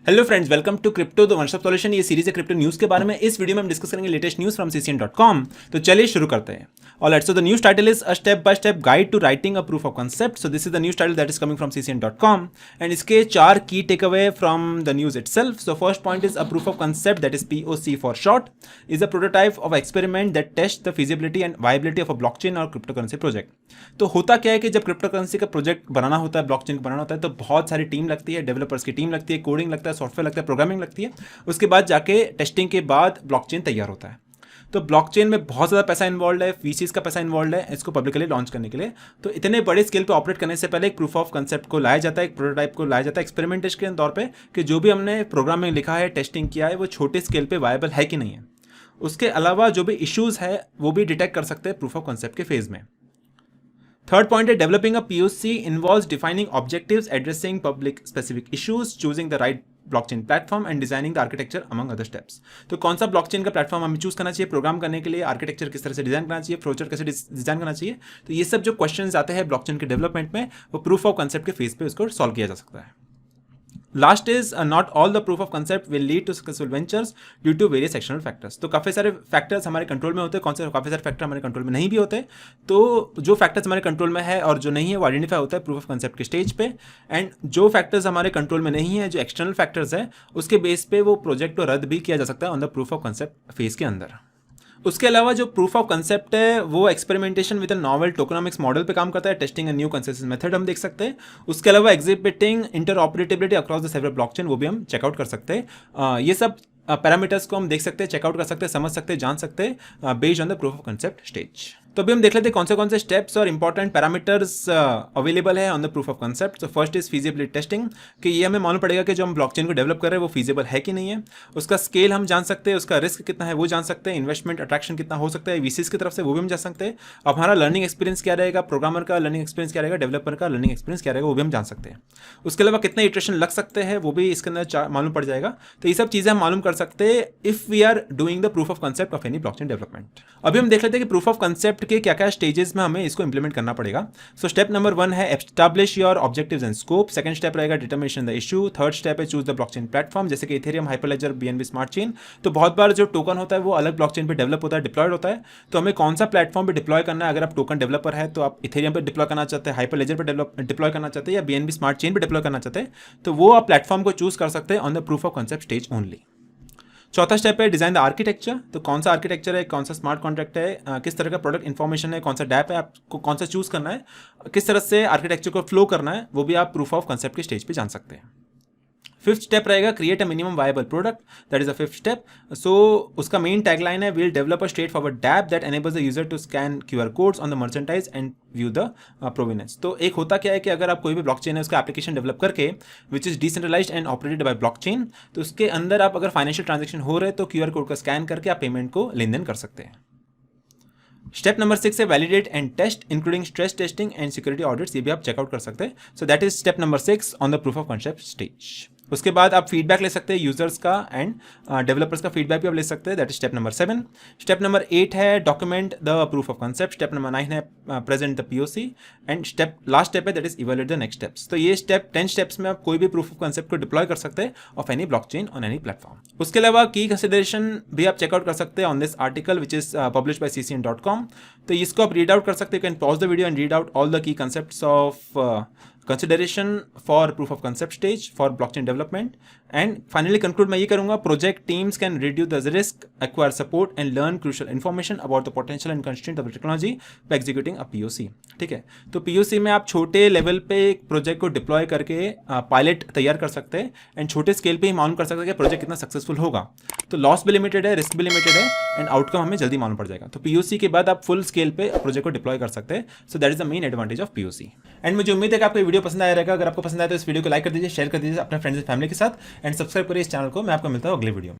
Hello friends, welcome to Crypto the one stop solution. ये series है crypto news के बारे में। इस वीडियो में हम डिस्कस करेंगे लेटेस्ट न्यूज़ फ्रॉम CCN.com। तो चलिए शुरू करते हैं। Alright, so the news title is a step by step guide to writing a proof of concept. So this is the news title that is coming from CCN.com and इसके 4 की take away from the news itself. So first point is a proof of concept that is POC for short is a prototype of experiment that test the feasibility and viability of a blockchain और crypto currency project. तो होता क्या है कि जब crypto currency का project बनाना होता है, ब्लॉकचेन को बनाना होता है, तो बहुत सारी टीम लगती है, डेवलपर्स की टीम लगती है, कोडिंग लगता है, सॉफ्टवेयर लगता है, प्रोग्रामिंग लगती है। उसके बाद जाके टेस्टिंग के बाद ब्लॉकचेन तैयार होता है। तो ब्लॉकचेन में बहुत ज़्यादा पैसा इन्वॉल्व है, VCs का पैसा इन्वॉल्व है इसको पब्लिकली लॉन्च करने के लिए। तो इतने बड़े स्केल पे ऑपरेट करने से पहले एक प्रूफ ऑफ कंसेप्ट को लाया जाता है, एक प्रोटोटाइप को लाया जाता है एक्सपेरिमेंटेशन के तौर पे कि जो भी हमने प्रोग्राम में लिखा है, टेस्टिंग किया है, वो छोटे स्केल पे वायबल है कि नहीं है। उसके अलावा जो भी इश्यूज़ है वो भी डिटेक्ट कर सकते हैं प्रूफ ऑफ कंसेप्ट के फेज में। Third point is developing a POC involves defining objectives, addressing public specific issues, choosing the right blockchain platform and designing the architecture among other steps। तो कौन सा ब्लॉकचेन का platform हमें choose करना चाहिए, programme करने के लिए आर्किटेक्चर किस तरह से डिजाइन करना चाहिए, फ्लोचार्ट कैसे डिजाइन करना चाहिए। तो ये सब जो क्वेश्चंस आते हैं ब्लॉकचेन के डेवलपमेंट में, वो प्रूफ ऑफ कंसेप्ट के फेज पे उसको सॉल्व किया जा सकता है। Last is not all the proof of concept will lead to successful ventures due to various external factors. तो काफ़ी सारे फैक्टर्स हमारे कंट्रोल में होते हैं, काफ़ी सारे फैक्टर हमारे कंट्रोल में नहीं भी होते। तो जो फैक्टर्स हमारे कंट्रोल में है और जो नहीं है वो आइडेंटिफाई होता है प्रूफ ऑफ कंसेप्ट के स्टेज पे। एंड जो फैक्टर्स हमारे कंट्रोल में नहीं है, जो एक्सटर्नल फैक्टर्स है, उसके बेस पे वो प्रोजेक्ट को रद्द भी किया जा सकता है on the proof of concept phase के अंदर। उसके अलावा जो प्रूफ ऑफ कंसेप्ट है वो experimentation with a novel tokenomics model पे काम करता है, testing a new consensus method हम देख सकते हैं। उसके अलावा exhibiting interoperability across the several blockchain, वो भी हम चेकआउट कर सकते हैं। ये सब पैरामीटर्स को हम देख सकते हैं, चेकआउट कर सकते हैं, समझ सकते हैं, जान सकते हैं based on the proof of concept stage. तो अभी हम देख लेते हैं कौन से स्टेप्स और इंपॉर्टेंट पैरामीटर्स अवेलेबल है on the proof of concept. तो फर्स्ट इज फीजिबिलिटी टेस्टिंग, कि ये हमें मालूम पड़ेगा कि जो हम ब्लॉकचेन को डेवलप कर रहे हैं वो फीजिबल है कि नहीं है। उसका स्केल हम जान सकते हैं, उसका रिस्क कितना है वो जान सकते हैं, इन्वेस्टमेंट अट्रैक्शन कितना हो सकता है VCs की तरफ से वो भी हम जान सकते हैं। अब हमारा लर्निंग एक्सपीरियंस क्या रहेगा, प्रोग्रामर का लर्निंग एक्सपीरियंस क्या रहेगा, डेवलपर का लर्निंग एक्सपीरियंस क्या रहेगा, वो भी हम जान सकते हैं। उसके अलावा कितने इटरेशन लग सकते हैं वो भी इसके अंदर मालूम पड़ जाएगा। तो ये सब चीज़ें हम मालूम कर सकते हैं if we are doing the proof of concept of any blockchain development. अभी हम देख लेते हैं कि प्रूफ ऑफ कंसेप्ट के क्या क्या स्टेजेस में हमें इसको इंप्लीमेंट करना पड़ेगा। सो स्टेप नंबर 1 है establish your objectives and scope. Second step रहेगा determination the issue. Third step है चूज द ब्लॉकचेन प्लेटफॉर्म, जैसे कि Ethereum, Hyperledger, BNB smart chain. तो बहुत बार जो टोकन होता है वो अलग ब्लॉकचेन पे डेवलप होता है, डिप्लॉयड होता है। तो हमें कौन सा प्लेटफॉर्म पे डिप्लॉय करना है, अगर आप टोकन डेवलपर है तो आप इथेरियम पे डिप्लॉय करना चाहते हैं, हाइपरलेजर पे डिप्लॉय करना चाहते हैं, या BNB स्मार्ट चेन पे डिप्लॉय करना चाहते हैं, तो वो आप प्लेटफॉर्म को चूज कर सकते हैं on the proof of concept stage only. चौथा स्टेप है डिजाइन द आर्किटेक्चर। तो कौन सा आर्किटेक्चर है, कौन सा स्मार्ट कॉन्ट्रैक्ट है, किस तरह का प्रोडक्ट इन्फॉर्मेशन है, कौन सा डैप है, आपको कौन सा चूज करना है, किस तरह से आर्किटेक्चर को फ्लो करना है, वो भी आप प्रूफ ऑफ कंसेप्ट के स्टेज पे जान सकते हैं। फिफ्थ स्टेप रहेगा create a minimum viable product, that is a fifth step. So उसका मेन टैगलाइन है will develop a straightforward dapp that enables the user to scan QR codes on the merchandise and view the provenance. तो एक होता क्या है कि अगर आप कोई भी ब्लॉकचेन है उसका एप्लीकेशन डेवलप करके which is decentralized and operated by blockchain, तो उसके अंदर आप अगर फाइनेंशियल ट्रांजेक्शन हो रहे तो QR कोड का स्कैन करके आप पेमेंट को लेन देन कर सकते हैं। स्टेप नंबर 6 है validate and test including stress testing and security audits, ये भी आप चेकआउट कर सकते हैं। So that is step number 6 on the proof of concept stage. उसके बाद आप फीडबैक ले सकते हैं यूजर्स का एंड डेवलपर्स का फीडबैक भी आप ले सकते हैं, that is step number 7। Step number 8 है document the proof of concept. Step number 9 है present the POC and last step है that is evaluate the next steps. तो ये 10 स्टेप्स में आप कोई भी प्रूफ ऑफ कॉन्सेप्ट को डिप्लॉय कर सकते हैं of any blockchain on any platform. उसके अलावा की कंसिडरेशन भी आप चेकआउट कर सकते हैं on this article which is publish by CCN.com। तो इसको आप रीड आउट कर सकते हैं, can pause the video and read out all the key concepts of consideration for proof of concept stage for blockchain development। and finally conclude मैं ये करूँगा, project teams can reduce the risk, acquire support and learn crucial information about the potential and constraint of the technology by executing a POC। ठीक है, तो POC में आप छोटे level पे एक प्रोजेक्ट को डिप्लॉय करके पायलट तैयार कर सकते हैं एंड छोटे स्केल पे ही मालूम कर सकते हैं कि प्रोजेक्ट कितना सक्सेसफुल होगा। तो लॉस भी लिमिटेड है, रिस्क भी लिमिटेड है एंड आउटकम हमें जल्दी मालूम पड़ जाएगा। तो POC के बाद आप फुल स्केल पे प्रोजेक्ट को डिप्लॉय कर सकते हैं। So that is the main advantage of POC। And मुझे उम्मीद है कि आपको वीडियो पसंद आया रहेगा। अगर आपको पसंद आया तो इस वीडियो को लाइक कर दीजिए, शेयर कर दीजिए अपने फ्रेंड्स एंड फैमिली के साथ एंड सब्सक्राइब करिए इस चैनल को। मैं आपको मिलता हूँ अगले वीडियो में।